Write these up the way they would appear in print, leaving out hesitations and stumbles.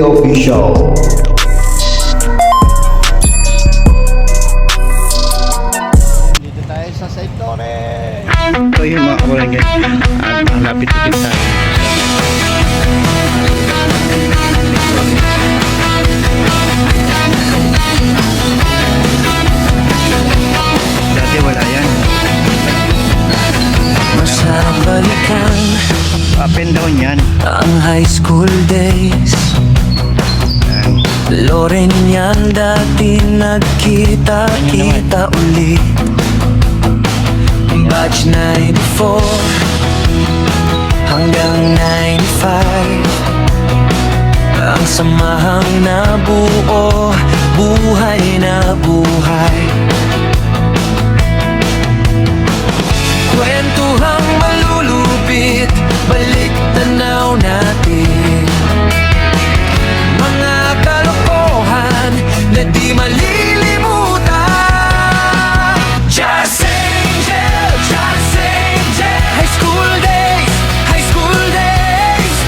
Official. Dito tayo sa St. Lawrence. So yun mga kabarangay, at malapit-lapit tayo dati wala yan, Masarap balikan up and down yan. ang high school days. Loren yan dati nagkita-kita ulit. Batch 94 hanggang 95, ang samahang nabuo, buhay na buhay. Kwentuhang malulupit, balik tanaw natin. Mga kalokohan na di malilimutan. Just Angel, Just Angel. High school days, high school days.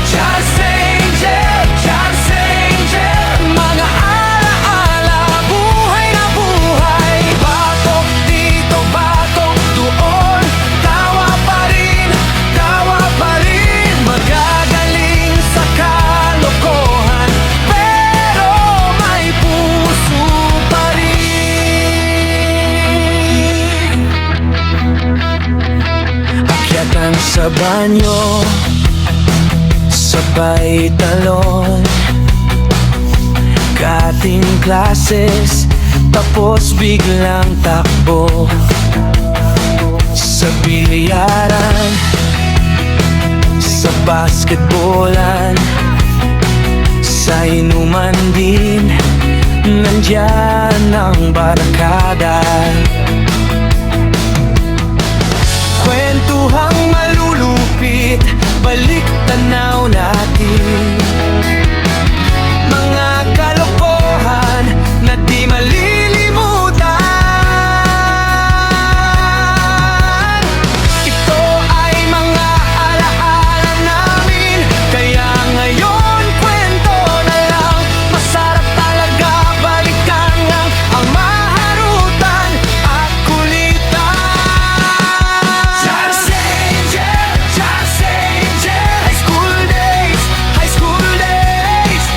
Just Angel, Just Angel. Mga alaala, buhay na buhay. Batok dito, batok doon. Tawa pa rin, tawa pa rin. Magagaling sa kalokohan, pero may puso pa rin. Akyatan sa banyo, sabay talon. Kating classes, tapos biglang takbo. Sa bilyaran, sa basketballan, sa inuman din, nandyan ang barkada. Kwentuhang malulupit, balik tanaw natin. Mga kalokohan na di malilimutan. Ito ay mga alaala namin, kaya ngayon kwento na lang. Masarap talaga balikan ang maharutan at kulitan. Just Angel, Just Angel. High school days, high school days.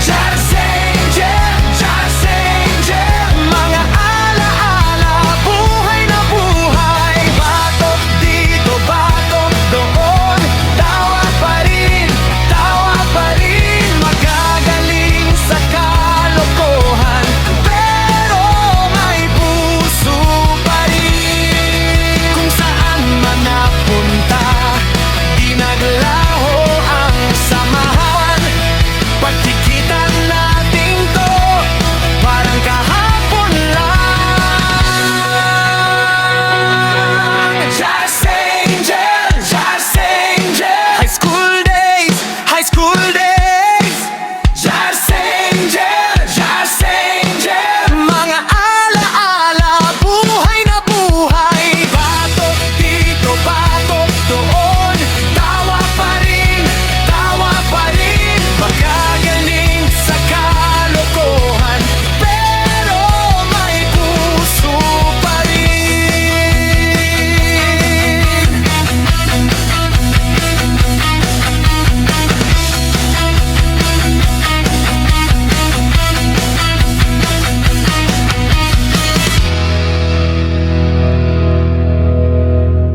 Just Angel, Just Angel. Mga alaala, buhay na buhay. Batok dito, batok doon. Tawa pa rin, tawa pa rin. Magagaling sa kalokohan, pero may puso pa rin. Kung saan man napunta, di naglaho ang samahan. Pagkikitan natin to, parang kahapon lang. Just Angel, Just Angel. High school days, high school days. Just Angel, Just Angel. Mga alaala, buhay na buhay. Batok dito, batok doon. Tawa pa rin, tawa pa rin. Magagaling sa kalokohan, pero may puso pa rin.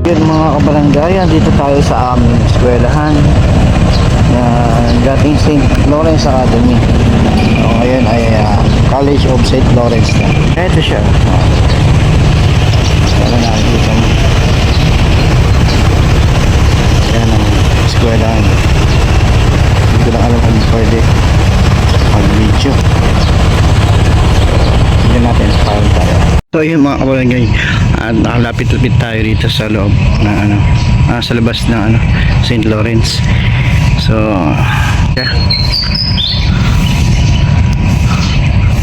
Yun mga kabarangay, dito tayo sa aming eskwelahan na dating St. Lawrence Academy. So, ngayon ay College of St. Lawrence na. Ito siya. Wala na dito. Yan ang eskwelahan. Hindi ko lang alam kung pwede mag-video. Tignan natin sa file tayo. So yun mga kabarangay, at nakalapit-lapit tayo dito sa loob na sa labas ng St. Lawrence. So yeah.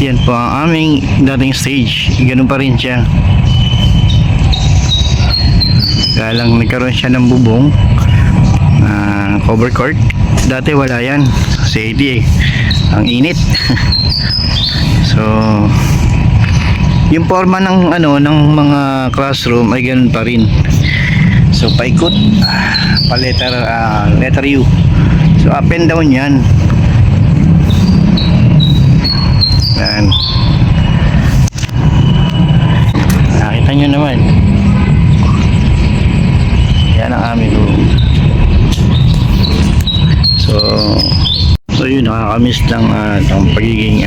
Yan po ang aming dating stage. Ganun pa rin siya. Kaya lang nagkaroon siya ng bubong, cover court. Dati wala yan. City ang init. So, yung forma ng ng mga classroom ay ganun pa rin. So, paikot, pa letter U. So, up and down yan. Yan. Nakita nyo naman. Yan ang aming room. So yun, nakakamiss lang ng pagiging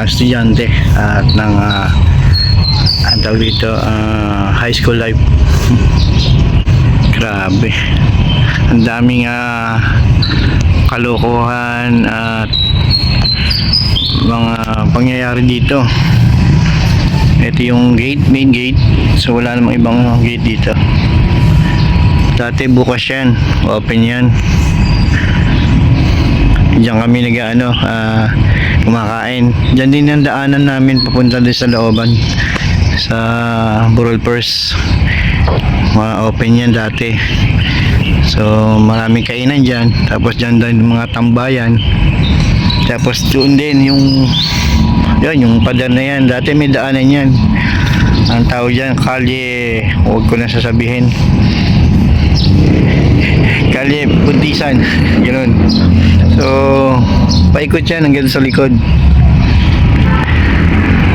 estudyante at ng ang tawag dito, high school life. Grabe, ang daming kalokohan at mga pangyayari dito. Ito yung gate, main gate. So wala namang ibang gate dito. Dati bukas yan, open yan. Diyan kami kumakain. Diyan din ang daanan namin papunta din sa looban, sa Burol First. Open yan dati. So maraming kainan dyan. Tapos dyan din mga tambayan. Tapos doon din yung pader na yan. Dati may daanan yan. Ang tawag dyan, kalye, huwag ko na sasabihin. Kalye Puntisan, ganoon. So paikot yan hanggang sa likod.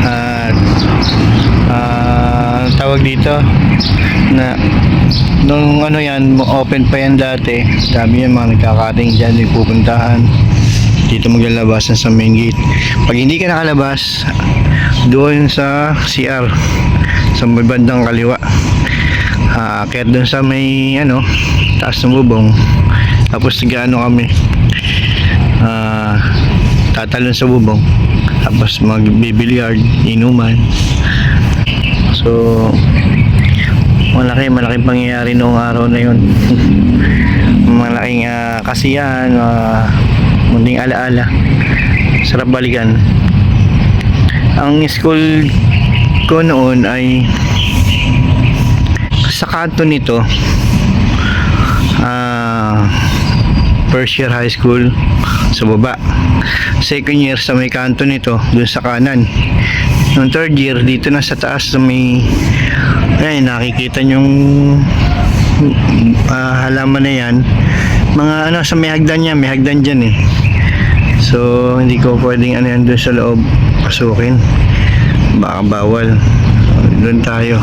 At tawag dito na nung yan, open pa yan dati. Sabi yan, mga nagkakating dyan, pupuntahan dito, maglalabasan sa main gate. Pag hindi ka nakalabas, doon sa CR sa may bandang kaliwa, kaya doon sa may taas ng bubong. Tapos kami tatalon sa bubong, tapos magbibilyard, inuman. So malaking pangyayari noong araw na yun. Malaking kasiyahan, munting alaala, sarap balikan. Ang school ko noon ay sa kanto nito, first year high school sa baba, second year sa may kanto nito dun sa kanan, yung third year dito na sa taas sa may nakikita yung halaman na yan, mga sa may hagdan dyan so hindi ko pwedeng yan dun sa loob pasukin, baka bawal. Doon tayo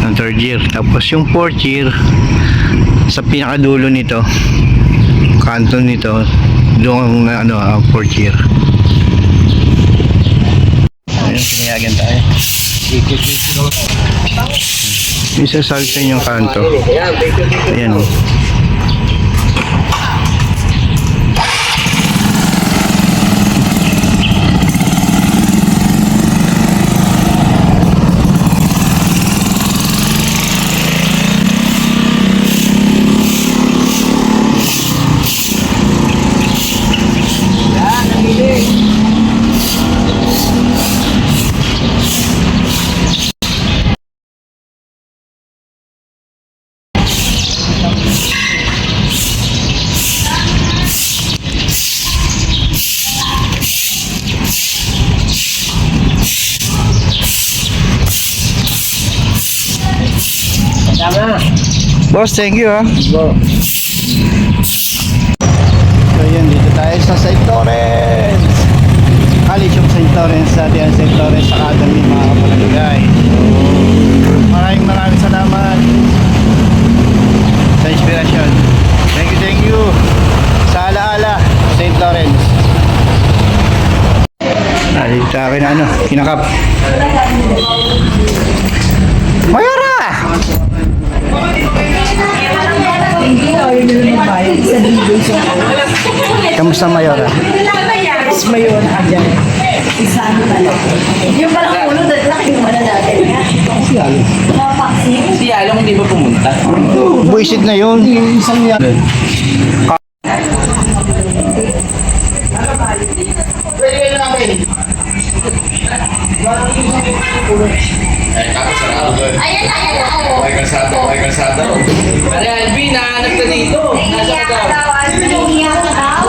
ng third year. Tapos yung fourth year sa pinakadulo nito, kanto nito, doon fourth year. Ayun, pinayagan tayo. Isasaltin yung kanto. Ayan. Boss, thank you So yun, dito tayo sa St. Lawrence College of St. Lawrence, sa St. Lawrence Academy, mga kapalagay. So maraming salamat sa inspirasyon. Thank you sa alaala St. Lawrence. Dito tayo na kinakap Mayora! Kamusta Mayora? Mayora ka dyan. Yung parang ulo, laki yung mana natin. Si Along hindi ba pumunta? Buisit na yun. Isang yan. Ayan na. May kalsada. Pare Alvin, nahanap ka dito. Nasa ka daw? Iyak daw.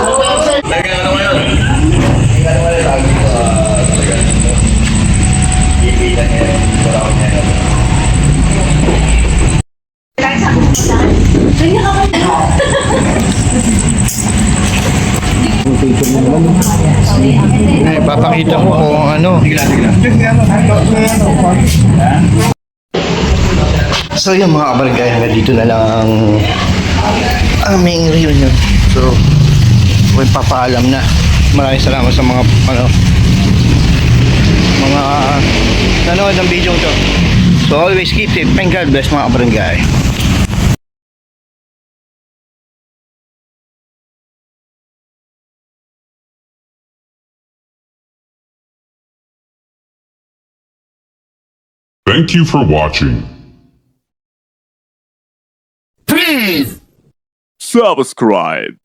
Papakita ko kung ano. So yung mga kabarangay, hanggang dito na lang ang aming reunion. So, huwag papaalam na. Maraming salamat sa mga mga nanood ng video to. So always keep safe and God bless mga kabarangay. Thank you for watching. Please Subscribe.